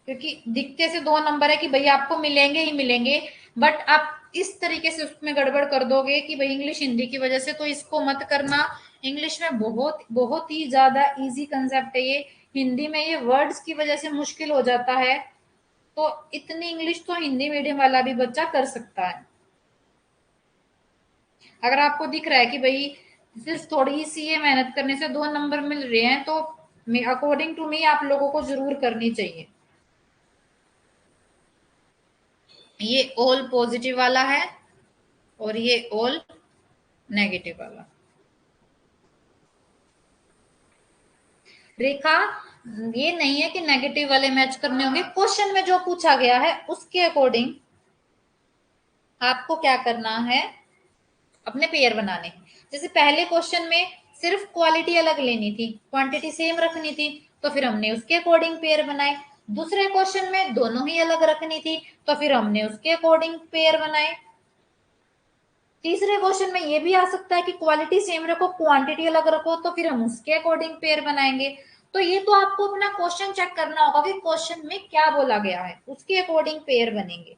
क्योंकि दिखते से 2 नंबर है कि भैया आपको मिलेंगे ही मिलेंगे, बट आप इस तरीके से उसमें गड़बड़ कर दोगे कि भाई इंग्लिश हिंदी की वजह से, तो इसको मत करना। इंग्लिश में बहुत बहुत ही ज्यादा इजी कंसेप्ट है ये, हिंदी में ये वर्ड्स की वजह से मुश्किल हो जाता है। तो इतनी इंग्लिश तो हिंदी मीडियम वाला भी बच्चा कर सकता है। अगर आपको दिख रहा है कि भाई सिर्फ थोड़ी सी ये मेहनत करने से 2 नंबर मिल रहे हैं, तो अकॉर्डिंग टू मी आप लोगों को जरूर करनी चाहिए। ये ऑल पॉजिटिव वाला है और ये ऑल नेगेटिव वाला। रेखा, ये नहीं है कि नेगेटिव वाले मैच करने होंगे, क्वेश्चन में जो पूछा गया है उसके अकॉर्डिंग आपको क्या करना है, अपने पेयर बनाने। जैसे पहले क्वेश्चन में सिर्फ क्वालिटी अलग लेनी थी, क्वांटिटी सेम रखनी थी, तो फिर हमने उसके अकॉर्डिंग पेयर बनाए। दूसरे क्वेश्चन में दोनों ही अलग रखनी थी, तो फिर हमने उसके अकॉर्डिंग पेयर बनाए। तीसरे क्वेश्चन में ये भी आ सकता है कि क्वालिटी सेम रखो, क्वांटिटी अलग रखो, तो फिर हम उसके अकॉर्डिंग पेयर बनाएंगे। तो ये तो आपको अपना क्वेश्चन चेक करना होगा कि क्वेश्चन में क्या बोला गया है, उसके अकॉर्डिंग पेयर बनेंगे।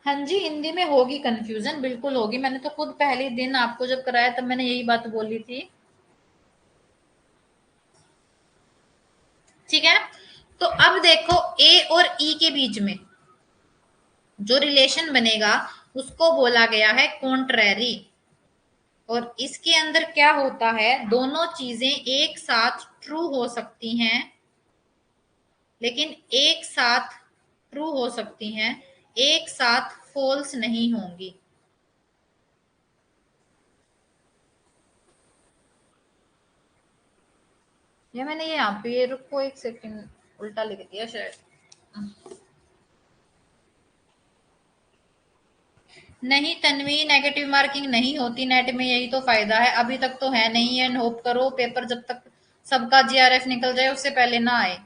हाँ जी, हिंदी में होगी कंफ्यूजन, बिल्कुल होगी। मैंने तो खुद पहले दिन आपको जब कराया तब मैंने यही बात बोली थी। ठीक है, तो अब देखो ए और ई के बीच में जो रिलेशन बनेगा उसको बोला गया है कॉन्ट्रेरी। और इसके अंदर क्या होता है, दोनों चीजें एक साथ ट्रू हो सकती हैं, लेकिन एक साथ ट्रू हो सकती हैं, एक साथ फॉल्स नहीं होंगी। ये मैंने यहाँ पे, रुको 1 सेकंड, उल्टा लिख दिया शायद। नहीं तन्वी, नेगेटिव मार्किंग नहीं होती नेट में, यही तो फायदा है। अभी तक तो है नहीं, एंड होप करो पेपर जब तक सबका जीआरएफ निकल जाए उससे पहले ना आए।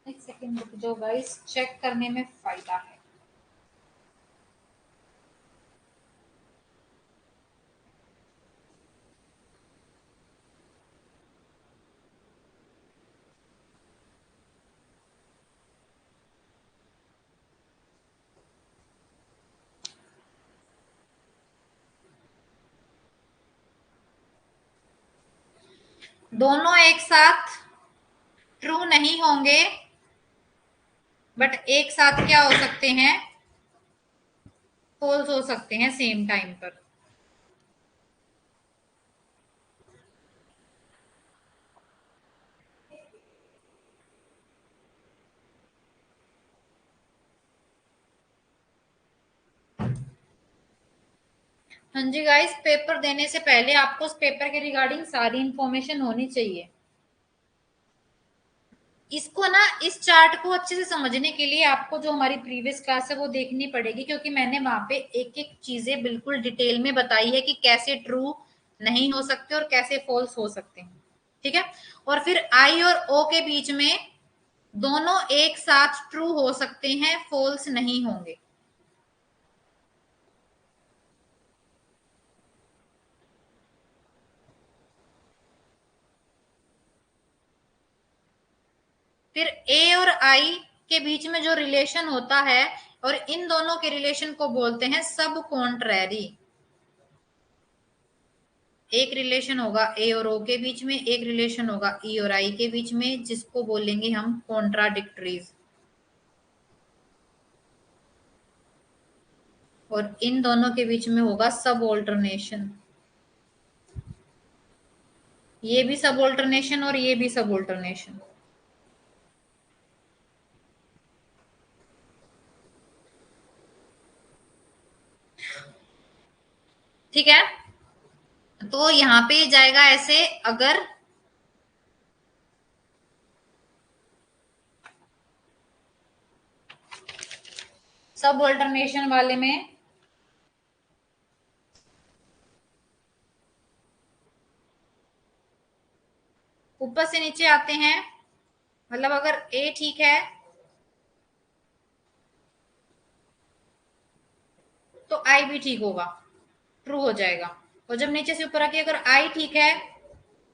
1 सेकंड रुक जाओ गाइस, चेक करने में फायदा है। दोनों एक साथ ट्रू नहीं होंगे, बट एक साथ क्या हो सकते हैं, फॉल्स हो सकते हैं सेम टाइम पर। हाँ जी गाइस, पेपर देने से पहले आपको उस पेपर के रिगार्डिंग सारी इंफॉर्मेशन होनी चाहिए। इसको ना, इस चार्ट को अच्छे से समझने के लिए आपको जो हमारी प्रीवियस क्लास है वो देखनी पड़ेगी, क्योंकि मैंने वहां पे एक एक चीजें बिल्कुल डिटेल में बताई है कि कैसे ट्रू नहीं हो सकते और कैसे फॉल्स हो सकते हैं। ठीक है। और फिर आई और ओ के बीच में दोनों एक साथ ट्रू हो सकते हैं, फॉल्स नहीं होंगे। फिर ए और आई के बीच में जो रिलेशन होता है, और इन दोनों के रिलेशन को बोलते हैं सब कॉन्ट्रैरी। एक रिलेशन होगा ए और ओ के बीच में, एक रिलेशन होगा ई और आई के बीच में, जिसको बोलेंगे हम कॉन्ट्राडिक्टरीज। और इन दोनों के बीच में होगा सब ऑल्टरनेशन। ये भी सब ऑल्टरनेशन और ये भी सब ऑल्टरनेशन। ठीक है। तो यहां पे जाएगा ऐसे, अगर सब ऑल्टरनेशन वाले में ऊपर से नीचे आते हैं, मतलब अगर ए ठीक है तो आई भी ठीक होगा, ट्रू हो जाएगा। और जब नीचे से ऊपर आके अगर आई ठीक है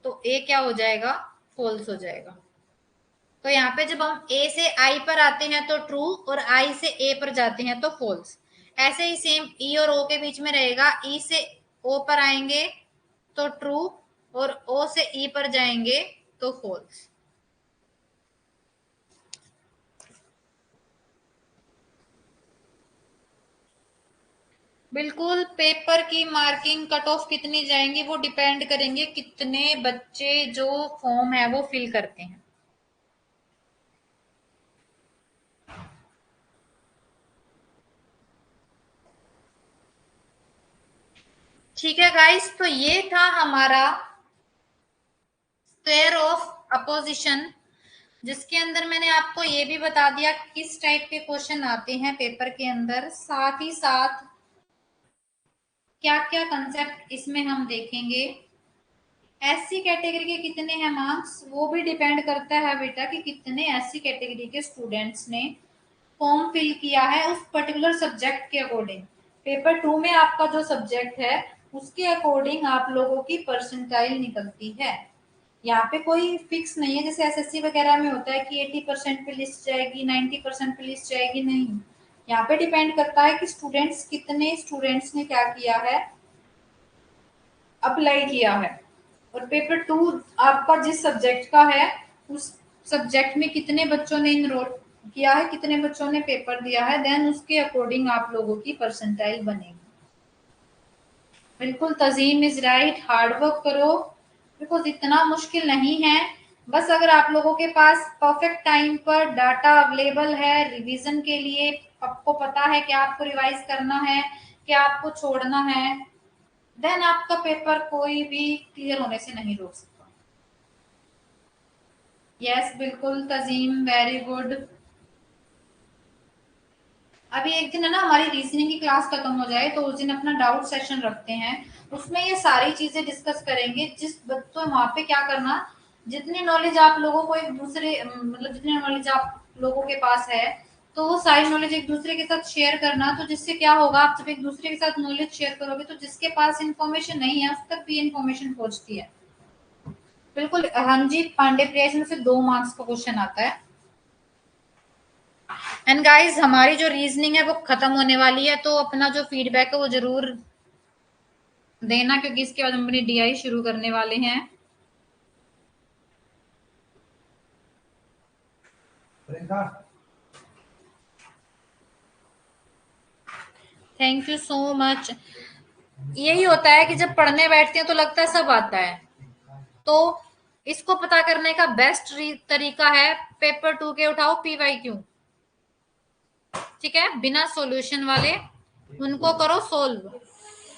तो ए क्या हो जाएगा, फॉल्स हो जाएगा। तो यहाँ पे जब हम ए से आई पर आते हैं तो ट्रू, और आई से ए पर जाते हैं तो फॉल्स। ऐसे ही सेम ई और ओ के बीच में रहेगा, ई से ओ पर आएंगे तो ट्रू, और ओ से ई पर जाएंगे तो फॉल्स। बिल्कुल, पेपर की मार्किंग कट ऑफ कितनी जाएंगी वो डिपेंड करेंगे कितने बच्चे जो फॉर्म है वो फिल करते हैं। ठीक है गाइस, तो ये था हमारा स्क्वायर ऑफ अपोजिशन, जिसके अंदर मैंने आपको ये भी बता दिया किस टाइप के क्वेश्चन आते हैं पेपर के अंदर, साथ ही साथ क्या क्या कंसेप्ट इसमें हम देखेंगे। एससी कैटेगरी के कितने हैं मार्क्स वो भी डिपेंड करता है बेटा कि कितने एससी कैटेगरी के स्टूडेंट्स ने फॉर्म फिल किया है उस पर्टिकुलर सब्जेक्ट के अकॉर्डिंग। पेपर 2 में आपका जो सब्जेक्ट है उसके अकॉर्डिंग आप लोगों की परसेंटाइल निकलती है। यहाँ पे कोई फिक्स नहीं है जैसे एसएससी वगैरह में होता है कि 80% पे लिस्ट जाएगी, 90% पे लिस्ट जाएगी, नहीं। यहाँ पे डिपेंड करता है कि स्टूडेंट्स कितने स्टूडेंट्स ने क्या किया है, अप्लाई किया है। और पेपर 2 आपका जिस सब्जेक्ट का है उस सब्जेक्ट में कितने बच्चों ने इनरोल किया है, कितने बच्चों ने पेपर दिया है, देन उसके अकॉर्डिंग आप लोगों की परसेंटाइल बनेगी। बिल्कुल, तज़ीम इज राइट, हार्ड वर्क करो, बिकॉज इतना मुश्किल नहीं है। बस अगर आप लोगों के पास परफेक्ट टाइम पर डाटा अवेलेबल है रिवीजन के लिए, आपको पता है कि आपको रिवाइज करना है, क्या आपको छोड़ना है, देन आपका पेपर कोई भी क्लियर होने से नहीं रोक सकता। यस बिल्कुल तजीम, वेरी गुड। अभी एक दिन है ना हमारी रीजनिंग की क्लास खत्म हो जाए तो उस दिन अपना डाउट सेशन रखते हैं, उसमें ये सारी चीजें डिस्कस करेंगे। जिस तो वहां पे क्या करना, जितनी नॉलेज आप लोगों को एक दूसरे मतलब जितनी नॉलेज आप लोगों के पास है तो वो सारी नॉलेज एक दूसरे के साथ शेयर करना। तो जिससे क्या होगा, आप जब एक दूसरे के साथ नॉलेज शेयर करोगे तो जिसके पास इंफॉर्मेशन नहीं है उस तक भी इंफॉर्मेशन पहुंचती है। बिल्कुल, हाँ जी पांडे प्रिया, इसमें से 2 मार्क्स का क्वेश्चन आता है। एंड गाइस, हमारी जो रीजनिंग है वो खत्म होने वाली है, तो अपना जो फीडबैक है वो जरूर देना, क्योंकि इसके बाद हम अपनी डीआई शुरू करने वाले हैं। Thank you so much. यही होता है कि जब पढ़ने बैठते हैं तो लगता है सब आता है, तो इसको पता करने का बेस्ट तरीका है पेपर 2 के उठाओ पीवाईक्यू। ठीक है, बिना सॉल्यूशन वाले उनको करो सोल्व।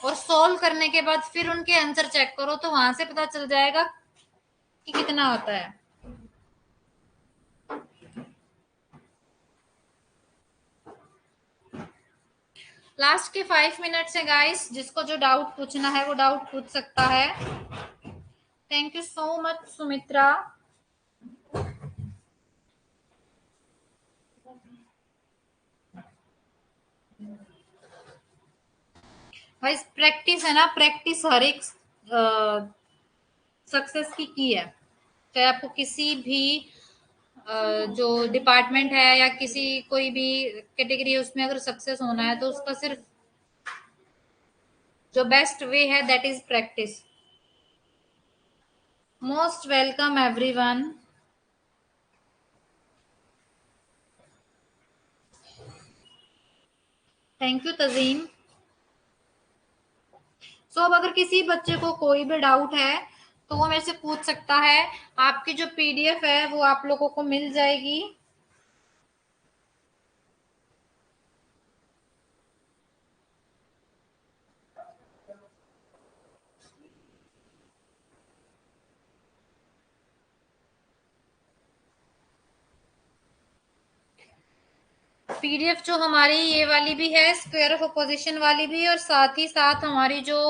और सॉल्व करने के बाद फिर उनके आंसर चेक करो, तो वहां से पता चल जाएगा कि कितना होता है। लास्ट के 5 मिनट्स है गाइस, जिसको जो डाउट पूछना है वो डाउट पूछ सकता है। Thank you so much Sumitra. भाई प्रैक्टिस है ना, प्रैक्टिस हर एक सक्सेस की है। चाहे आपको किसी भी जो डिपार्टमेंट है या किसी कोई भी कैटेगरी है उसमें अगर सक्सेस होना है, तो उसका सिर्फ जो बेस्ट वे है that is practice. Most welcome everyone. Thank you Tazeem. So अब अगर किसी बच्चे को कोई भी डाउट है तो वो मेरे से पूछ सकता है। आपकी जो पीडीएफ है वो आप लोगों को मिल जाएगी। पीडीएफ जो हमारी ये वाली भी है, स्क्वायर ऑफ अपोजिशन वाली भी, और साथ ही साथ हमारी जो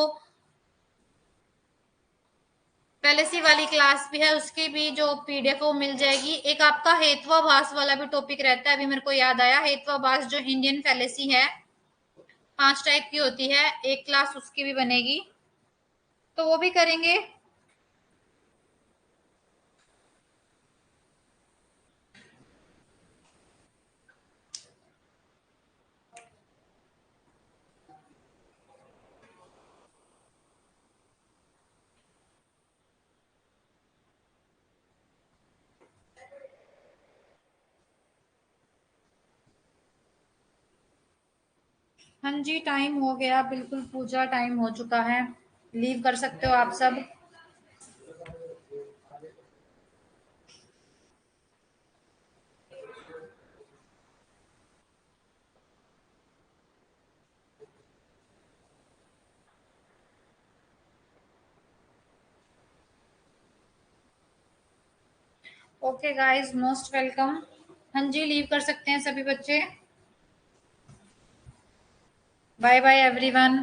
पहले वाली क्लास भी है उसकी भी जो पीडीएफ वो मिल जाएगी। एक आपका हेत्वाभास वाला भी टॉपिक रहता है, अभी मेरे को याद आया। हेत्वाभास जो इंडियन फैलेसी है, 5 टाइप की होती है, एक क्लास उसकी भी बनेगी, तो वो भी करेंगे। हाँ जी, टाइम हो गया बिल्कुल, पूजा टाइम हो चुका है। लीव कर सकते हो आप सब। Okay guys, most welcome. हाँ जी, लीव कर सकते हैं सभी बच्चे। Bye bye everyone.